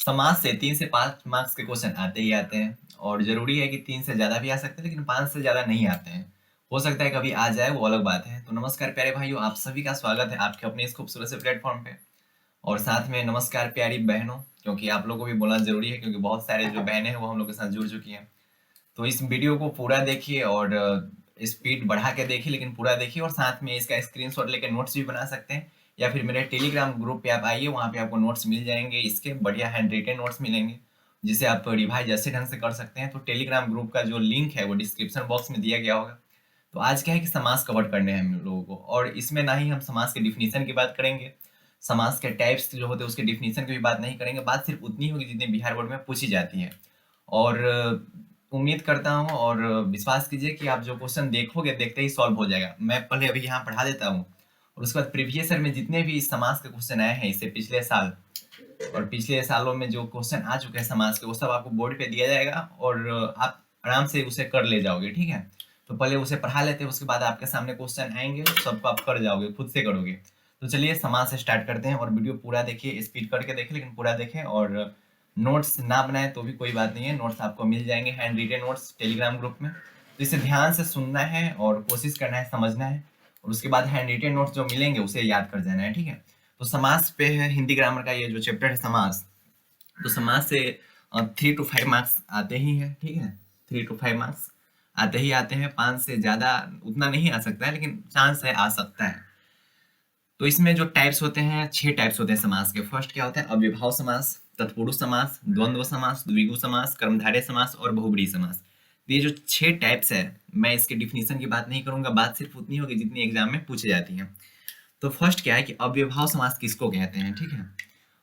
समाज से 3 से 5 मार्क्स के क्वेश्चन आते ही आते हैं और ज़रूरी है कि 3 से ज़्यादा भी आ सकते हैं, लेकिन 5 से ज़्यादा नहीं आते हैं। हो सकता है कभी आ जाए, वो अलग बात है। तो नमस्कार प्यारे भाइयों, आप सभी का स्वागत है आपके अपने इस खूबसूरत से प्लेटफ़ॉर्म पे। और साथ में नमस्कार प्यारी बहनों, क्योंकि आप लोगों को भी बोलना ज़रूरी है, क्योंकि बहुत सारे जो बहनें हैं वो हम लोग के साथ जुड़ चुकी हैं। तो इस वीडियो को पूरा देखिए और स्पीड बढ़ा के देखिए, लेकिन पूरा देखिए और साथ में इसका स्क्रीनशॉट लेके नोट्स भी बना सकते हैं, या फिर मेरे टेलीग्राम ग्रुप पे आप आइए, वहाँ पे आपको नोट्स मिल जाएंगे, इसके बढ़िया हैंड रिटेन नोट्स मिलेंगे जिसे आप रिवाइज अच्छे ढंग से कर सकते हैं। तो टेलीग्राम ग्रुप का जो लिंक है वो डिस्क्रिप्शन बॉक्स में दिया गया होगा। तो आज क्या है कि समास कवर करने हैं हम लोगों को, और इसमें ना ही हम समास के डिफिनीशन की बात करेंगे, समास के टाइप्स जो होते हैं उसके डिफिनीशन की भी बात नहीं करेंगे। बात सिर्फ उतनी होगी जितनी बिहार बोर्ड में पूछी जाती है। और उम्मीद करता हूँ और विश्वास कीजिए कि आप जो क्वेश्चन देखोगे देखते ही सॉल्व हो जाएगा। मैं पहले अभी यहाँ पढ़ा देता हूँ और उसके बाद प्रीवियस ईयर में जितने भी समास के क्वेश्चन आए हैं इससे पिछले साल और पिछले सालों में जो क्वेश्चन आ चुके हैं समाज के, वो सब आपको बोर्ड पे दिया जाएगा और आप आराम से उसे कर ले जाओगे। ठीक है, तो पहले उसे पढ़ा लेते हैं, उसके बाद आपके सामने क्वेश्चन आएंगे, सबको आप कर जाओगे, खुद से करोगे। तो चलिए समाज से स्टार्ट करते हैं और वीडियो पूरा देखिए, स्पीड करके देखें लेकिन पूरा देखें। और नोट्स ना बनाए तो भी कोई बात नहीं है, नोट्स आपको मिल जाएंगे, hand retain notes Telegram group में। तो इसे ध्यान से सुनना है और कोशिश करना है समझना है, और उसके बाद हैंड रिटेन नोट्स जो मिलेंगे उसे याद कर जाना है। ठीक है, तो समास पे है हिंदी ग्रामर का ये जो चैप्टर है समास। तो समास से 3 to 5 मार्क्स आते ही हैं। ठीक है, 3 to 5 मार्क्स आते ही आते हैं, 5 से ज़्यादा उतना नहीं आ सकता है, लेकिन चांस है आ सकता है। तो इसमें जो टाइप्स होते हैं, 6 टाइप्स होते हैं समास के। फर्स्ट क्या होता है? अव्ययभाव समास, तत्पुरुष समास, द्वंद्व समास, द्विगु समास, कर्मधारय समास और बहुब्रीहि समास। तो ये जो 6 टाइप्स है, मैं इसके डिफिनीशन की बात नहीं करूंगा, बात सिर्फ उतनी होगी जितनी एग्जाम में पूछी जाती है। तो फर्स्ट क्या है कि अव्ययभाव समास किसको कहते हैं? ठीक है,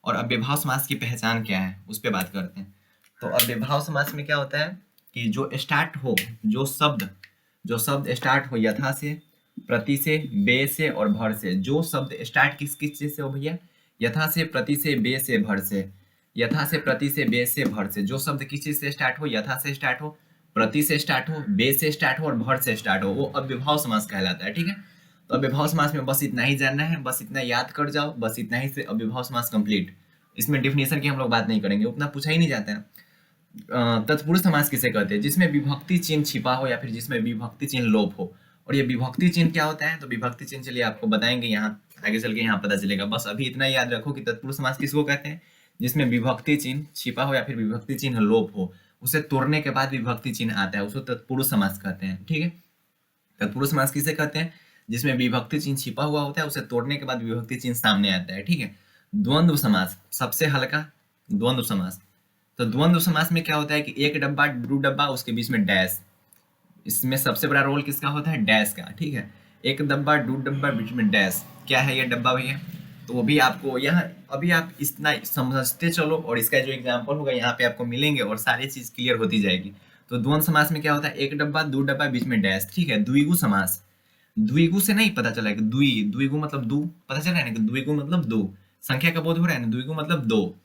और अव्ययभाव समास की पहचान क्या है उस पर बात करते हैं। तो अव्ययभाव समास में क्या होता है कि जो स्टार्ट हो, जो शब्द स्टार्ट हो यथा से, प्रति से, बे से और भर से। जो शब्द स्टार्ट किस किस चीज से हो भैया? यथा से, प्रति से, बे से, भर से। यथा से, प्रति से, बे से, भर से। जो शब्द किस चीज से स्टार्ट हो? यथा से स्टार्ट हो, प्रति से स्टार्ट हो, बे से स्टार्ट हो और भर से स्टार्ट हो, वो अव्ययभाव समास कहलाता है। ठीक है, तो अव्ययभाव समास में बस इतना ही जानना है, बस इतना याद कर जाओ, बस इतना ही से अव्ययभाव समास कंप्लीट। इसमें डिफिनेशन की हम लोग बात नहीं करेंगे, उतना पूछा ही नहीं जाता है। तत्पुरुष समास किसे कहते हैं? जिसमें विभक्ति चिन्ह छिपा हो या फिर जिसमें विभक्ति चिन्ह लोप हो। और ये विभक्ति चिन्ह क्या होता है? तो विभक्ति चिन्ह चलिए आपको बताएंगे, यहाँ आगे चल के यहाँ पता चलेगा। बस अभी इतना याद रखो कि तत्पुरुष समास किसको कहते हैं? जिसमें विभक्ति चिन्ह छिपा हो या फिर विभक्ति चिन्ह लोप हो, उसे तोड़ने के बाद विभक्ति चिन्ह आता है, उसको तत्पुरुष समास कहते हैं। ठीक है, तत्पुरुष समास किसे कहते हैं? जिसमें विभक्ति चिन्ह छिपा हुआ होता है, उसे तोड़ने के बाद विभक्ति चिन्ह सामने आता है। ठीक है, द्वंद्व समास सबसे हल्का, द्वंद्व समास। तो द्वंद्व समास में क्या होता है कि एक डब्बा, दो डब्बा, उसके बीच में डैश। इसमें सबसे बड़ा रोल किसका होता है? डैश का। ठीक है, एक डब्बा, दो डब्बा, बीच में डैश। क्या है ये डब्बा भैया? तो वो भी आपको यहाँ अभी आप इतना समझते चलो और इसका जो एग्जाम्पल होगा यहाँ पे आपको मिलेंगे और सारी चीज क्लियर होती जाएगी। तो द्वंद्व समास में क्या होता है? एक डब्बा, दो डब्बा, बीच में डैश। ठीक है, द्विगु समास, द्विगु से नहीं पता चला है कि द्विगु मतलब दो, पता चला है ना कि द्विगु मतलब दो, संख्या का बोध हो रहा है ना, द्विगु मतलब दो।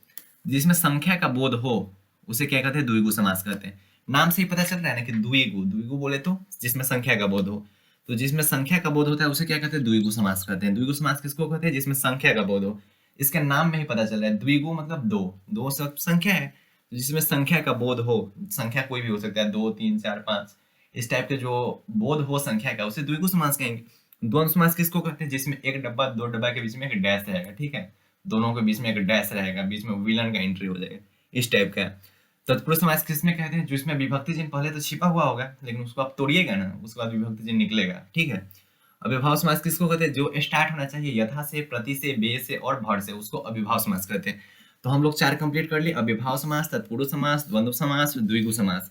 जिसमें संख्या का बोध हो उसे क्या कहते हैं? द्विगु समास कहते हैं। नाम से ही पता चल रहा है ना कि द्विगु, द्विगु बोले तो जिसमें संख्या का बोध हो, तो जिसमें संख्या का बोध होता है उसे क्या कहते हैं? द्विगु समास कहते हैं। द्विगु समास किसको कहते हैं? जिसमें संख्या का बोध हो। इसके नाम में ही पता चल रहा है, द्विगु मतलब दो, दो सब संख्या है, तो जिसमें संख्या का बोध हो, संख्या कोई भी हो सकता है, 2 3 4 5, इस टाइप के जो बोध हो संख्या का, उसे द्विगु समास कहेंगे। द्वंद्व समास किसको कहते हैं? जिसमें एक डब्बा, दो डब्बा के बीच में एक डैश रहेगा। ठीक है, दोनों के बीच में एक डैश रहेगा, बीच में विलन का एंट्री हो जाएगा, इस टाइप का। तत्पुरुष समास किसमें कहते हैं? जिसमें विभक्ति चिन्ह पहले तो छिपा हुआ होगा, लेकिन उसको आप तोड़िएगा ना, उसके बाद विभक्ति चिन्ह निकलेगा। ठीक है, अव्ययभाव समास किसको कहते हैं? जो स्टार्ट होना चाहिए यथा से, प्रति से, बे से और भर से, उसको अव्ययभाव समास कहते हैं। तो हम लोग 4 कंप्लीट कर लिए, अव्ययभाव समास, तत्पुरुष समास, द्वंद्व समास, द्विगु समास।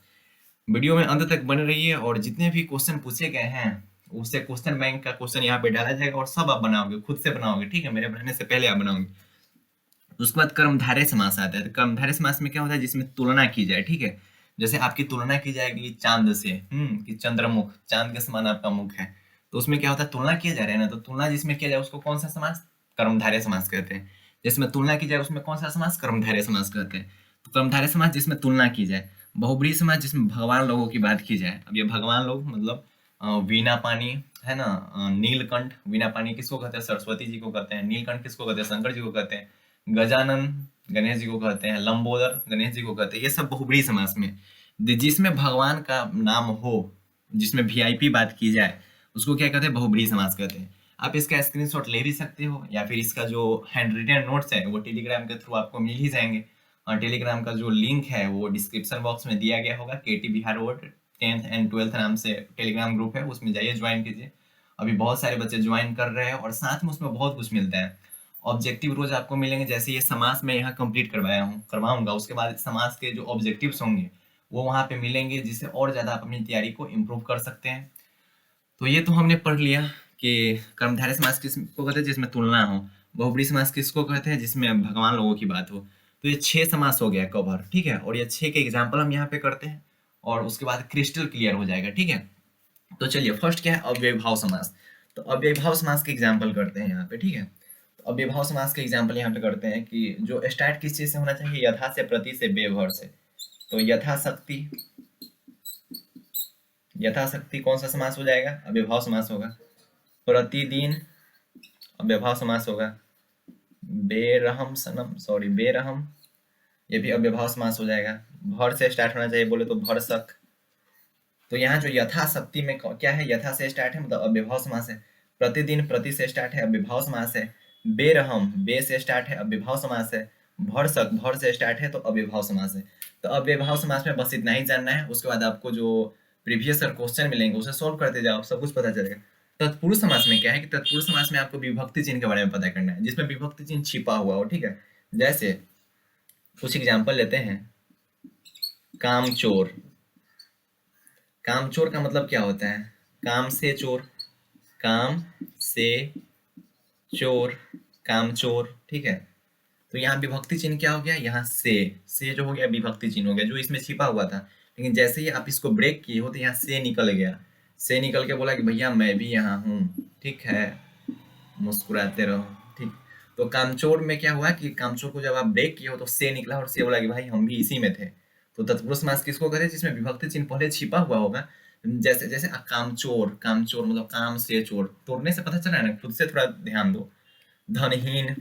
वीडियो में अंत तक बने रहिए और जितने भी क्वेश्चन पूछे गए हैं उससे क्वेश्चन बैंक का क्वेश्चन यहाँ पे डाला जाएगा और सब आप बनाओगे, खुद से बनाओगे। ठीक है, मेरे बनाने से पहले आप बनाओगे। उसके बाद कर्मधारय समास आता है। तो कर्मधारय समास में क्या होता है? जिसमें तुलना की जाए। ठीक है, जैसे आपकी तुलना की जाएगी चांद से, कि चंद्रमुख, चांद के समान आपका मुख है, तो उसमें क्या होता है? तुलना किया जा रहा है ना, तो तुलना जिसमें किया जाए उसको कौन सा समास? कर्मधारय समास कहते हैं। जिसमें तुलना की जाए उसमें कौन सा समास? कर्मधारय समास कहते हैं। तो कर्मधारय समास जिसमें तुलना की जाए। बहुब्रीहि समास जिसमें भगवान लोगों की बात की जाए। अब ये भगवान लोग मतलब वीणा पानी है ना, नीलकंठ। वीणा पानी किसको कहते हैं? सरस्वती जी को कहते हैं। नीलकंठ किसको कहते हैं? शंकर जी को कहते हैं। गजानन गणेश जी को कहते हैं, लंबोदर गणेश जी को कहते हैं, ये सब बहुब्रीहि समास में। जिसमें भगवान का नाम हो, जिसमें वीआईपी बात की जाए, उसको क्या कहते हैं, बहुब्रीहि समास कहते हैं। आप इसका स्क्रीनशॉट ले भी सकते हो, या फिर इसका जो हैंड रिटन नोट्स है वो टेलीग्राम के थ्रू आपको मिल ही जाएंगे। और टेलीग्राम का जो लिंक है वो डिस्क्रिप्शन बॉक्स में दिया गया होगा। केटी Bihar board 10th and 12th नाम से टेलीग्राम ग्रुप है, उसमें जाइए, ज्वाइन कीजिए। अभी बहुत सारे बच्चे ज्वाइन कर रहे हैं, और साथ में उसमें बहुत कुछ मिलता है। ऑब्जेक्टिव रोज आपको मिलेंगे, जैसे ये समास में यहाँ कंप्लीट करवाऊंगा, उसके बाद समास के जो ऑब्जेक्टिव्स होंगे वो वहाँ पे मिलेंगे, जिससे और ज़्यादा आप अपनी तैयारी को इम्प्रूव कर सकते हैं। तो ये तो हमने पढ़ लिया कि कर्मधारय समास किसको कहते हैं, जिसमें तुलना हो। बहुब्रीहि समास किसको कहते हैं, जिसमें भगवान लोगों की बात हो। तो ये 6 समास हो गया कवर, ठीक है। और ये 6 के एग्जाम्पल हम यहाँ पे करते हैं, और उसके बाद क्रिस्टल क्लियर हो जाएगा, ठीक है। तो चलिए, फर्स्ट क्या है, अव्ययीभाव समास। तो अव्ययीभाव समास के एग्जाम्पल करते हैं यहाँ पे, ठीक है। तो अव्ययीभाव समास के एग्जाम्पल यहाँ पे करते हैं कि जो स्टार्ट किस चीज से होना चाहिए, यथा से, प्रति से, बेभर से। तो यथाशक्ति, यथाशक्ति कौन सा समास हो जाएगा, अव्ययीभाव समास होगा। प्रतिदिन अव्ययीभाव समास होगा। बेरहम सनम, सॉरी, बेरहम, ये भी अव्ययीभाव समास हो जाएगा। भर से स्टार्ट होना चाहिए, बोले तो भरसक। तो यहाँ जो यथाशक्ति में क्या है, यथा से स्टार्ट है, मतलब अव्ययीभाव समास है। प्रतिदिन, प्रति से स्टार्ट है, अव्ययीभाव समास है। बेरहम, बे से स्टार्ट है, अव्ययीभाव समास है। भरसक, भर से स्टार्ट है, तो अव्ययीभाव समास है। तो अव्ययीभाव समास में बस इतना ही जानना है। उसके बाद आपको जो प्रीवियस क्वेश्चन मिलेंगे उसे सोल्व करते जाओ, सब कुछ पता चलेगा। तत्पुरुष समास में क्या है कि तत्पुरुष समास में आपको विभक्ति चिन्ह के बारे में पता करना है, जिसमें विभक्ति चिन्ह छिपा हुआ हो, ठीक है। जैसे कुछ एग्जाम्पल लेते हैं। कामचोर, कामचोर का मतलब क्या होता है, काम से चोर, काम से चोर, कामचोर, ठीक है। तो यहाँ विभक्ति चिन्ह क्या हो गया, यहाँ से जो हो गया विभक्ति चिन्ह हो गया, जो इसमें छिपा हुआ था। लेकिन जैसे ही आप इसको ब्रेक किए हो तो यहाँ से निकल गया, से निकल के बोला कि भैया मैं भी यहाँ हूँ, ठीक है, मुस्कुराते रहो, ठीक। तो कामचोर में क्या हुआ कि कामचोर को जब आप ब्रेक किए हो तो से निकला, और से बोला कि भाई हम भी इसी में थे। तो तत्पुरुष समास किसको कहते हैं, जिसमें विभक्ति चिन्ह पहले छिपा हुआ होगा। जैसे जैसे कामचोर, कामचोर मतलब काम से चोर, तोड़ने से पता चल रहा है ना, खुद से थोड़ा ध्यान दो। धनहीन,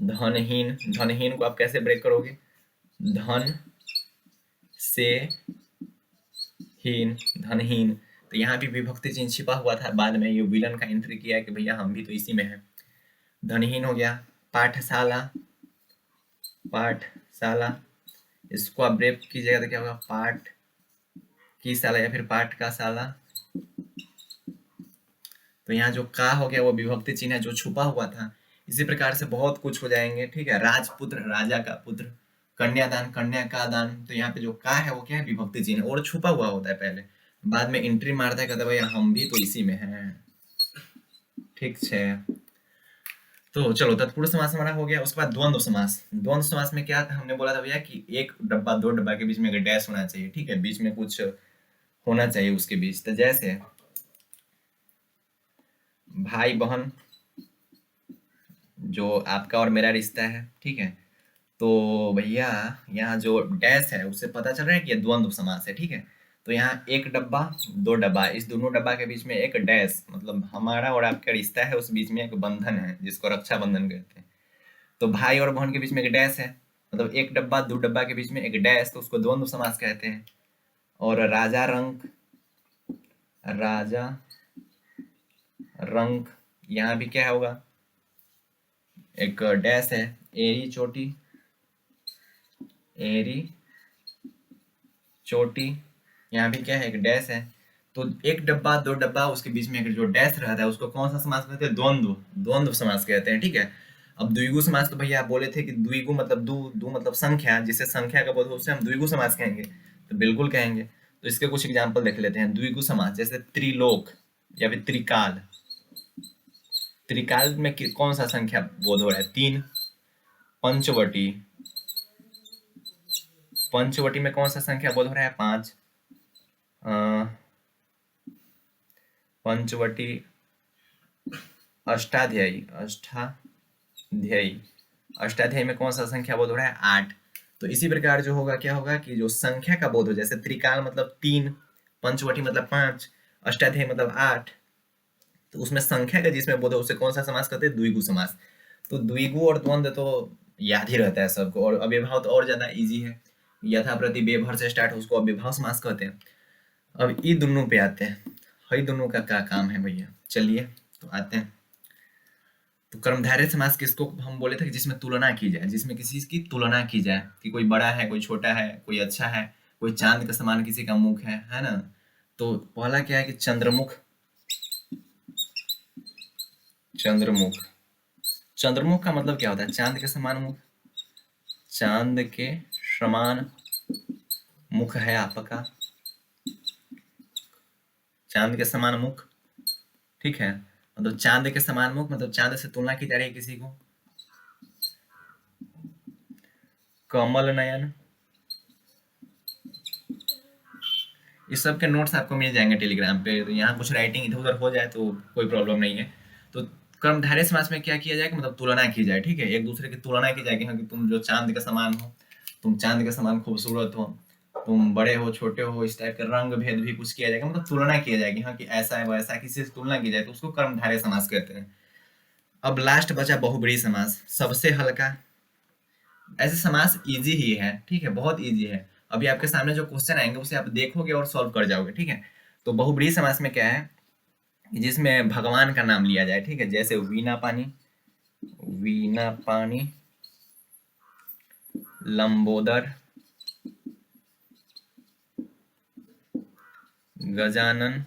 धनहीन, धनहीन को आप कैसे ब्रेक करोगे, धन से हीन, धनहीन। तो यहाँ भी विभक्ति चिन्ह छिपा हुआ था, बाद में ये विलन का एंट्री किया कि भैया हम भी तो इसी में हैं। धनहीन हो गया। पाठशाला, पाठशाला, इसको आप ब्रेक कीजिएगा तो क्या होगा, पाठ की शाला या फिर पाठ का शाला। तो यहाँ जो का हो गया वो विभक्ति चिन्ह है जो छुपा हुआ था। इसी प्रकार से बहुत कुछ हो जाएंगे, ठीक है। राजपुत्र, राजा का पुत्र। कन्यादान, कन्या का दान। तो यहाँ पे जो का है वो क्या है, विभक्ति चिन्ह, और छुपा हुआ होता है पहले, बाद में एंट्री मारता है, कहता है भैया हम भी तो इसी में हैं, ठीक है। तो चलो, तत्पुरुष समास हमारा हो गया। उसके बाद द्वंद्व समास। द्वंद्व समास में क्या था, हमने बोला था भैया कि एक डब्बा, दो डब्बा के बीच में एक डैश होना चाहिए, ठीक है, बीच में कुछ होना चाहिए उसके बीच। तो जैसे भाई बहन, जो आपका और मेरा रिश्ता है, ठीक है। तो भैया यहाँ जो डैश है उससे पता चल रहा है कि ये द्वंद्व समास है, ठीक है। तो यहाँ एक डब्बा, दो डब्बा, इस दोनों डब्बा के बीच में एक डैश, मतलब हमारा और आपका रिश्ता है, उस बीच में एक बंधन है जिसको रक्षा बंधन कहते हैं। तो भाई और बहन के बीच में एक डैश है, मतलब एक डब्बा, दो डब्बा के बीच में एक डैश, तो उसको द्वंद्व समास कहते हैं। और राजा रंक, राजा रंक, यहाँ भी क्या होगा, एक डैश है। एरी चोटी, एरी चोटी, यहाँ भी क्या है, एक डैश है। तो एक डब्बा, दो डब्बा, उसके बीच में एक जो डैश रहता है उसको कौन सा समास कहते हैं, द्वंद्व, द्वंद्व समास कहते हैं, ठीक है। अब द्विगु समास तो भैया आप बोले थे कि द्विगु मतलब दो मतलब संख्या, जिससे संख्या का बोध हो उससे हम द्विगु समास कहेंगे, तो बिल्कुल कहेंगे। तो इसके कुछ एग्जाम्पल देख लेते हैं। द्विगु समास जैसे त्रिलोक या फिर त्रिकाल। त्रिकाल में कौन सा संख्या बोध हो रहा है, 3। पंचवटी, पंचवटी में कौन सा संख्या बोध हो रहा है, 5। पंचवटी, अष्टाध्यायी, अष्टाध्यायी, अष्टाध्यायी में कौन सा संख्या बोध हो रहा है, 8। तो इसी प्रकार जो होगा, क्या होगा कि जो संख्या का बोध हो, जैसे त्रिकाल मतलब 3, पंचवटी मतलब 5, अष्टाध्यायी मतलब 8, तो उसमें संख्या का जिसमें बोध हो उसे कौन सा समास कहते हैं, द्विगु समास। तो द्विगु और द्वंद्व तो याद ही रहता है सबको। और अव्ययभाव तो और ज्यादा इजी है, यथा प्रति बेभर से स्टार्ट हो उसको अव्ययभाव समास कहते हैं। अब ई दोनों पे आते हैं, हई दोनों का क्या काम है भैया, चलिए तो आते हैं। तो कर्मधारय समास किसको हम बोले थे कि जिसमें तुलना की जाए, जिसमें किसी की तुलना की जाए कि कोई बड़ा है, कोई छोटा है, कोई अच्छा है, कोई चांद के समान किसी का मुख है ना। तो पहला क्या है कि चंद्रमुख, चंद्रमुख, चंद्रमुख का मतलब क्या होता है, चांद के समान मुख, चांद के समान मुख है आपका, चांद के समान मुख, ठीक है। मतलब चांद के समान मुख मतलब चांद से तुलना की जा रही है किसी को। कमल नयन, इस सब के नोट्स आपको मिल जाएंगे टेलीग्राम पे। तो यहाँ कुछ राइटिंग इधर उधर हो जाए तो कोई प्रॉब्लम नहीं है। तो कर्मधारय समास में क्या किया जाए कि मतलब तुलना की जाए, ठीक है, एक दूसरे की तुलना की जाए कि हाँ कि तुम जो चांद के समान हो, तुम चांद के समान खूबसूरत हो, तुम बड़े हो छोटे हो, इस टाइप के रंग भेद भी कुछ किया जाएगा, मतलब तुलना किया जाएगी हाँ कि ऐसा है वैसा, किसी से तुलना की जाए तो उसको कर्मधारय समास कहते हैं। अब लास्ट बचा बहुब्रीहि समास, सबसे हल्का। ऐसे समास इजी ही है, ठीक है, बहुत इजी है। अभी आपके सामने जो क्वेश्चन आएंगे उसे आप देखोगे और सॉल्व कर जाओगे, ठीक है। तो बहुब्रीहि समास में क्या है कि जिसमें भगवान का नाम लिया जाए, ठीक है, जैसे वीणा पानी, वीणा पानी, लंबोदर, गजानन।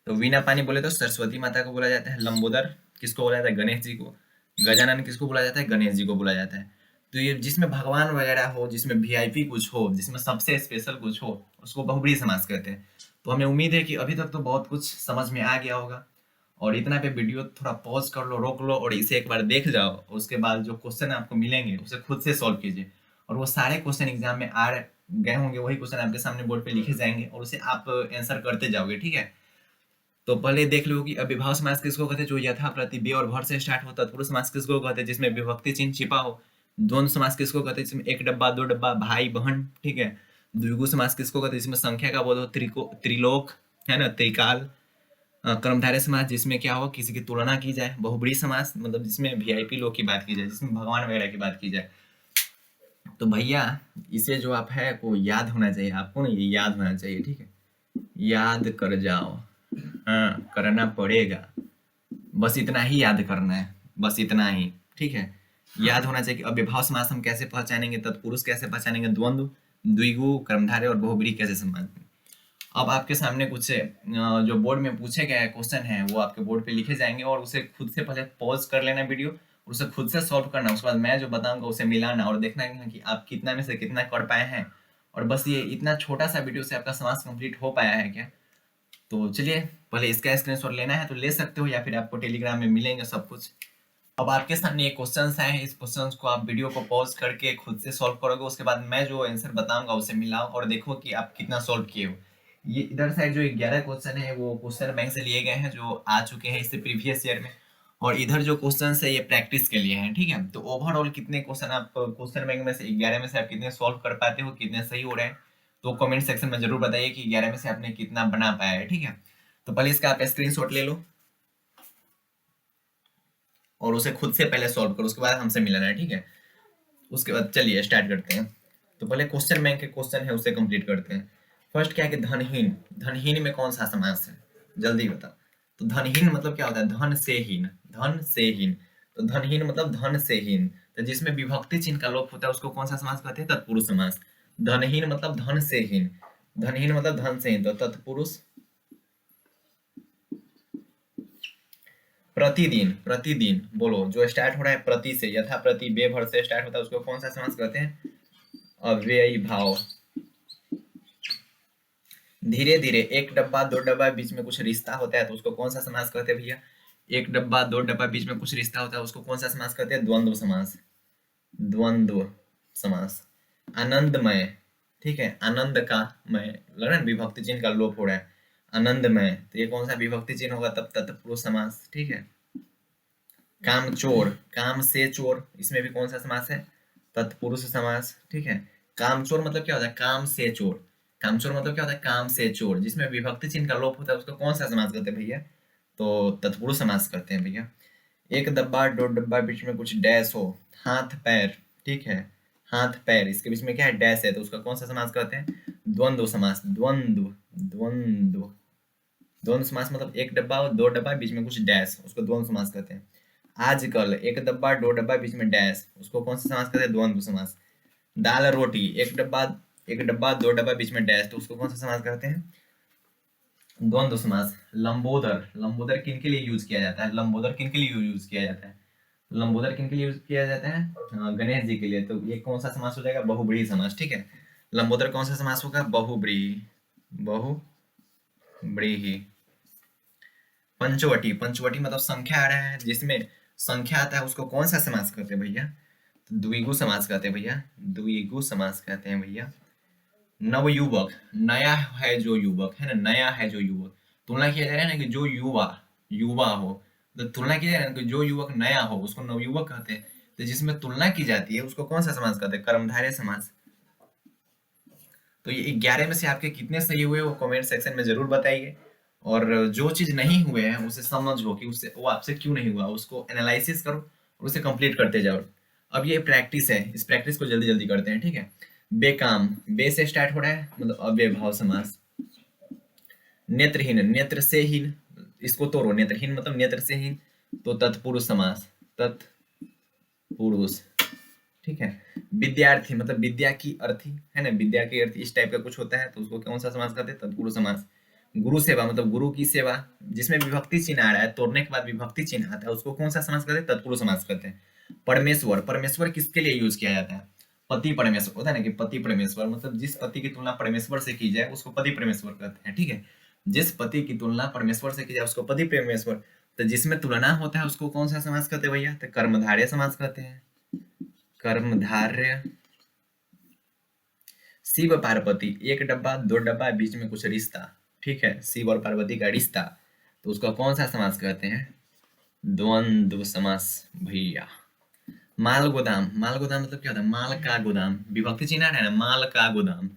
तो वीणा पानी बोले तो सरस्वती माता को बोला जाता है, लंबोदर किसको बोला जाता है, गणेश जी को, गजानन किसको बोला जाता है, गणेश जी को बोला जाता है। तो ये जिसमें भगवान वगैरह हो, जिसमें वीआईपी कुछ हो, जिसमें सबसे स्पेशल कुछ हो, उसको बहुब्रीहि समास कहते हैं। तो हमें उम्मीद है कि अभी तक तो बहुत कुछ समझ में आ गया होगा। और इतना पे वीडियो थोड़ा पॉज कर लो, रोक लो और इसे एक बार देख जाओ। उसके बाद जो क्वेश्चन आपको मिलेंगे उसे खुद से सॉल्व कीजिए। और वो सारे क्वेश्चन एग्जाम में आ गए होंगे, वही क्वेश्चन आपके सामने बोर्ड पे लिखे जाएंगे और उसे आप आंसर करते जाओगे, ठीक है। तो पहले देख लो कि अव्ययभाव समास किसको कहते हैं, जो यथा प्रति बे और भर से स्टार्ट होता है। तत्पुरुष समास किसको कहते हैं, जिसमें विभक्ति चिन्ह छिपा हो। द्वंद्व समास किसको कहते हैं, जिसमें एक डब्बा दो डब्बा भाई बहन, ठीक है। द्विगु समास किसको कहते हैं, जिसमें संख्या का बोध हो, त्रिलोक, है ना, त्रिकाल। कर्मधारय समास जिसमें क्या हो, किसी की तुलना की जाए। बहुब्रीहि समास मतलब जिसमें वीआईपी लोग की बात की जाए, जिसमें भगवान वगैरह की बात की जाए। तो भैया इसे जो आप है को याद होना चाहिए आपको ना, ये याद होना चाहिए, ठीक है, याद कर जाओ। हाँ करना पड़ेगा, बस इतना ही याद करना है, बस इतना ही, ठीक है। याद होना चाहिए कि अव्ययभाव समास हम कैसे पहचानेंगे, तत्पुरुष कैसे पहचानेंगे, द्वंद्व, द्विगु, कर्मधारय और बहुब्रीहि कैसे समझेंगे। अब आपके सामने कुछ जो बोर्ड में पूछे गए क्वेश्चन है वो आपके बोर्ड पे लिखे जाएंगे और उसे खुद से पहले पॉज कर लेना वीडियो और उसे खुद से सॉल्व करना। उसके बाद मैं जो बताऊंगा उसे मिलाना और देखना कि आप कितना में से कितना कर पाए हैं। और बस ये इतना छोटा सा वीडियो से आपका समास कंप्लीट हो पाया है क्या। तो चलिए पहले इसका स्क्रीनशॉट लेना है तो ले सकते हो, या फिर आपको टेलीग्राम में मिलेंगे सब कुछ। अब आपके सामने ये क्वेश्चंस आए हैं, इस क्वेश्चंस को आप वीडियो को पॉज करके खुद से सॉल्व करोगे। उसके बाद मैं जो आंसर बताऊंगा उसे मिलाओ और देखो कि आप कितना सॉल्व किए हो। ये इधर साइड जो 11 क्वेश्चन है वो क्वेश्चन बैंक से लिए गए हैं जो आ चुके हैं इससे प्रीवियस ईयर में। और इधर जो क्वेश्चन है ये प्रैक्टिस के लिए हैं, ठीक है। तो ओवरऑल कितने क्वेश्चन आप क्वेश्चन बैंक में से 11 में से आप कितने सॉल्व कर पाते हो, कितने सही हो रहे हैं, तो कमेंट सेक्शन में जरूर बताइए कि 11 में से आपने कितना बना पाया है, ठीक है। तो पहले इसका आप स्क्रीनशॉट ले लो और उसे खुद से पहले सॉल्व करो, उसके बाद हमसे मिलाना है, ठीक है। उसके बाद चलिए स्टार्ट करते हैं। तो पहले क्वेश्चन बैंक के क्वेश्चन है उसे कंप्लीट करते हैं। फर्स्ट क्या है कि धनहीन, धनहीन में कौन सा समास है, जल्दी बताओ। तो धनहीन मतलब क्या होता है, धन से हीन, धन से हीन। तो धनहीन मतलब धन से हीन, तो जिसमें विभक्ति चिन्ह का लोप होता है उसको कौन सा समास कहते हैं, तत्पुरुष समास। धनहीन मतलब धन से हीन, धनहीन मतलब धन से हीन, तो तत्पुरुष। प्रतिदिन, प्रतिदिन बोलो, जो स्टार्ट हो रहा है प्रति से, यथा प्रति बेभर से स्टार्ट होता है उसको कौन सा समास कहते हैं, अव्ययी भाव। धीरे धीरे, एक डब्बा दो डब्बा बीच में कुछ रिश्ता होता है तो उसको कौन सा समास कहते हैं भैया, एक डब्बा दो डब्बा बीच में कुछ रिश्ता होता है उसको कौन सा समास कहते हैं, द्वंद्व समास, द्वंद्व समास। आनंदमय, ठीक है, आनंद का मय लग रहा है विभक्ति चिन्ह का लोप हो रहा है, आनंदमय, तो ये कौन सा विभक्ति चिन्ह होगा, तब तत्पुरुष समास, ठीक है। कामचोर, काम से चोर, इसमें भी कौन सा समास है, तत्पुरुष समास, ठीक है। कामचोर मतलब क्या होता है, काम से चोर, कामचोर मतलब क्या होता है, काम से चोर, जिसमें विभक्ति चिन्ह का लोप होता है उसको कौन सा समास कहते हैं भैया, तो तत्पुरुष समास करते हैं भैया। एक डब्बा दो डब्बा बीच में कुछ डैश हो, हाथ पैर, ठीक है, हाथ पैर, इसके बीच में क्या है, डैश है, तो उसका कौन सा समास कहते हैं, द्वंद्व समास। द्वंद्व, द्वंद्व, द्वंद्व समास मतलब एक डब्बा और दो डब्बा बीच में कुछ डैश, उसको द्वंद्व समास कहते हैं। आजकल एक डब्बा दो डब्बा बीच में डैश, उसको कौन सा समास कहते हैं, द्वंद्व समास। दाल रोटी, एक डब्बा दो डब्बा बीच में डैश, तो उसको कौन सा समास कहते हैं, द्वंद्व समास। लंबोदर, लंबोदर किन के लिए यूज किया जाता है, लंबोदर किन के लिए यूज किया जाता है, लंबोदर किन के लिए यूज किया जाता है, गणेश जी के लिए, तो ये कौन सा समास हो जाएगा, बहुब्रीहि समास, ठीक है। लंबोदर कौन सा समास होगा, बहुब्रीहि, बहुब्रीहि। पंचवटी, पंचवटी मतलब संख्या आ रहा है, जिसमें संख्या आता है उसको कौन सा समास कहते हैं भैया, तो द्विगु समास कहते हैं भैया, द्विगु समास कहते हैं भैया। नवयुवक, नया है जो युवक है ना, नया है जो युवक, तुलना किया जा रहा है ना कि जो युवा, युवा हो, तो तुलना की जा रही है ना कि जो युवक नया हो उसको नवयुवक कहते हैं, तो जिसमें तुलना की जाती है उसको कौन सा समास कहते हैं, कर्मधारय समास। तो ये 11 में से आपके कितने सही हुए वो कमेंट सेक्शन में जरूर बताइए, और जो चीज नहीं हुए हैं उसे समझो कि उससे वो आपसे क्यों नहीं हुआ, उसको एनालिसिस करो और उसे कंप्लीट करते जाओ। अब ये प्रैक्टिस है, इस प्रैक्टिस को जल्दी जल्दी करते हैं, ठीक है। बेकाम, बे से स्टार्ट हो रहा है मतलब अव्ययभाव समास। नेत्रहीन, नेत्र से हीन, इसको तोड़ो, नेत्रहीन मतलब नेत्र से हीन, तो तत्पुरुष समास, तत्पुरुष, ठीक है। विद्यार्थी मतलब विद्या की अर्थी है ना, विद्या की अर्थी, इस टाइप का कुछ होता है तो उसको कौन सा समास कहते हैं, तत्पुरुष समास। गुरु सेवा मतलब गुरु की सेवा, जिसमें विभक्ति चिन्ह आ रहा है, तोड़ने के बाद विभक्ति चिन्ह आता है, उसको कौन सा समास कहते हैं, तत्पुरुष समास कहते हैं। परमेश्वर, परमेश्वर किसके लिए यूज किया जाता है, पति परमेश्वर होता है ना, कि पति परमेश्वर मतलब जिस पति की तुलना परमेश्वर से की जाए उसको पति परमेश्वर कहते हैं, ठीक है। जिस पति की तुलना परमेश्वर से की जाए उसको पति परमेश्वर, तो जिसमें तुलना होता है उसको कौन सा समास कहते हैं भैया, तो कर्मधारय समास कहते हैं, कर्मधारय। शिव पार्वती, एक डब्बा दो डब्बा बीच में कुछ रिश्ता, ठीक है, शिव और पार्वती का रिश्ता, तो उसका कौन सा समास कहते हैं, द्वंद्व समास भैया। माल गोदाम, माल गोदाम मतलब क्या होता है, माल का गोदाम, विभक्ति चिन्ह है ना, माल का गोदाम,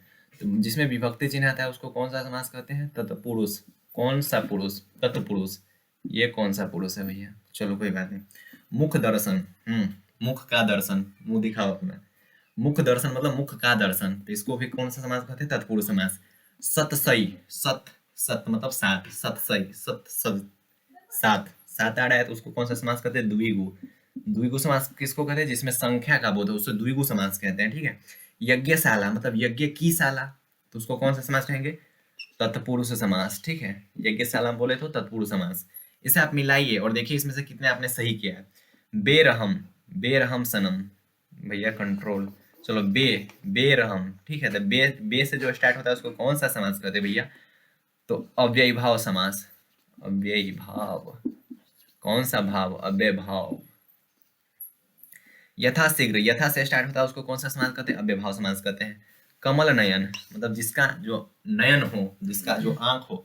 तो जिसमें विभक्ति चिन्ह आता है उसको कौन सा समास कहते हैं, तत्पुरुष। कौन सा पुरुष, तत्पुरुष, ये कौन सा पुरुष है भैया, चलो कोई बात नहीं। मुख दर्शन, मुख का दर्शन, मुंह दिखाओ अपना, मुख दर्शन मतलब मुख का दर्शन, तो इसको भी कौन सा समास कहते हैं, तत्पुरुष समास। सतसई, सत, सत मतलब सात, सतसई, सत सत, सात, सात आ रहा है तो उसको कौन सा समास कहते हैं, द्विगु। द्विगु समास किसको कहते हैं, जिसमें संख्या का बोध है उससे द्विगु समास कहते हैं, ठीक है। यज्ञशाला मतलब यज्ञ की शाला, तो उसको कौन सा समास कहेंगे, तत्पुरुष समास, ठीक है। यज्ञशाला बोले तो तत्पुरुष समास। इसे आप मिलाइए और देखिए इसमें से कितने आपने सही किया है। बेरहम, बेरहम सनम, भैया कंट्रोल, चलो बेरहम, ठीक है, तो बे से जो स्टार्ट होता है उसको कौन सा समास कहते हैं भैया, तो अव्ययी भाव समास। अव्ययी भाव, कौन सा भाव, अव्यय भाव। यथाशीघ्र, यथा से स्टार्ट होता है उसको कौन सा समास कहते हैं, अव्यय भाव समास कहते हैं। कमल नयन मतलब जिसका जो नयन हो, जिसका जो आंख हो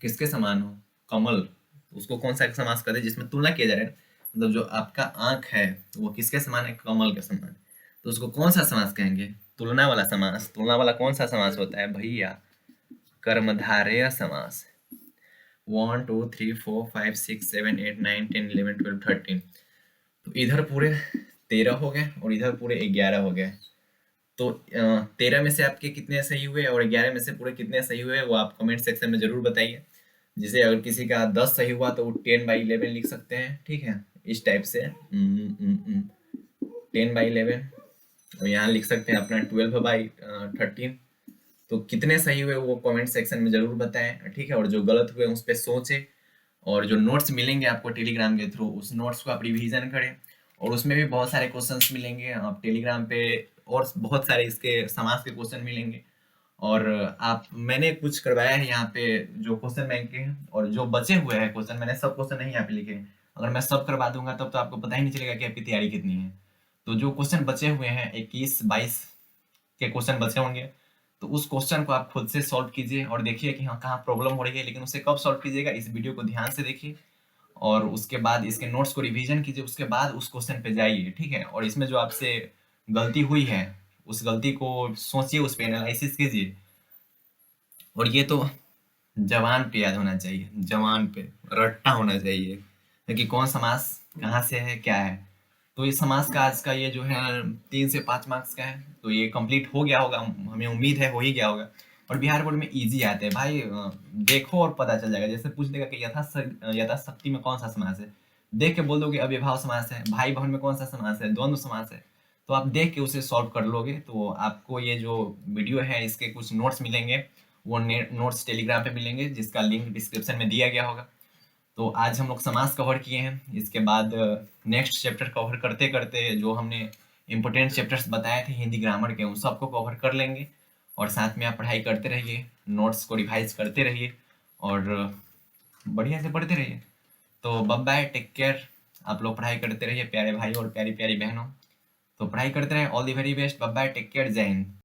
किसके समान हो, कमल, तो उसको कौन सा समास कहते हैं, जिसमें तुलना किया जा रहा है, मतलब जो आपका आंख है वो किसके समान है, कमल के समान, तो उसको कौन सा समास कहेंगे, तुलना वाला समास। तुलना वाला कौन सा समास होता है भैया, कर्मधारय समास। 1 2 3 4 5 6 7 8 9 10 11 12 13, तो इधर पूरे 13 हो गए और इधर पूरे 11 हो गए, तो 13 में से आपके कितने सही हुए और 11 में से पूरे कितने सही हुए वो आप कमेंट सेक्शन में जरूर बताइए। जैसे अगर किसी का 10 सही हुआ तो वो 10/11 लिख सकते हैं, ठीक है, इस टाइप से 10/11, और यहाँ लिख सकते हैं अपना 12/13। तो कितने सही हुए वो कमेंट सेक्शन में जरूर बताएं, ठीक है, और जो गलत हुए उस पर सोचें, और जो नोट्स मिलेंगे आपको टेलीग्राम के थ्रू उस नोट्स को आप रिवीजन करें, और उसमें भी बहुत सारे क्वेश्चंस मिलेंगे आप टेलीग्राम पे, और बहुत सारे इसके समाज के क्वेश्चन मिलेंगे। और आप मैंने कुछ करवाया है यहाँ पे जो क्वेश्चन बैंक के हैं, और जो बचे हुए हैं क्वेश्चन, मैंने सब क्वेश्चन नहीं यहाँ पे लिखे हैं, अगर मैं सब करवा दूंगा तब तो आपको पता ही नहीं चलेगा कि आपकी तैयारी कितनी है। तो जो क्वेश्चन बचे हुए हैं 21-22 के क्वेश्चन बचे होंगे, तो उस क्वेश्चन को आप खुद से सॉल्व कीजिए और देखिए कि हाँ कहाँ प्रॉब्लम हो रही है, लेकिन उसे कब सॉल्व कीजिएगा, इस वीडियो को ध्यान से देखिए और उसके बाद इसके नोट्स को रिवीजन कीजिए, उसके बाद उस क्वेश्चन पे जाइए, ठीक है। और इसमें जो आपसे गलती हुई है उस गलती को सोचिए, उस पर एनालिसिस कीजिए, और ये तो जवान पे याद होना चाहिए, जवान पे रट्टा होना चाहिए, क्योंकि कौन समास कहाँ से है, क्या है। तो ये समाज का आज का ये जो है 3 से 5 मार्क्स का है, तो ये कंप्लीट हो गया होगा, हमें उम्मीद है हो ही गया होगा। और बिहार बोर्ड में ईज़ी आते हैं भाई, देखो और पता चल जाएगा। जैसे पूछ देगा कि यथाशक्ति में कौन-सा समास है? देख के बोल दोगे अव्ययभाव समास है, भाई-बहन में कौन-सा समास है? द्वंद्व समास है। तो आप देख के उसे सॉल्व कर लोगे, तो आपको ये जो वीडियो है इसके कुछ नोट्स मिलेंगे, वो ने नोट्स टेलीग्राम पे मिलेंगे, जिसका लिंक डिस्क्रिप्शन में दिया गया होगा। तो आज हम लोग समास कवर किए हैं। इसके बाद नेक्स्ट चैप्टर कवर करते-करते जो हमने इम्पोर्टेंट चैप्टर्स बताए थे हिंदी ग्रामर के, उन सबको कवर कर लेंगे। और साथ में आप पढ़ाई करते रहिए, नोट्स को रिवाइज़ करते रहिए और बढ़िया से पढ़ते रहिए। तो बाय बाय, टेक केयर। आप लोग पढ़ाई करते रहिए प्यारे भाई और प्यारी-प्यारी बहनों। तो पढ़ाई करते रहें। All the very best. Bye bye, take care, जय हिंद।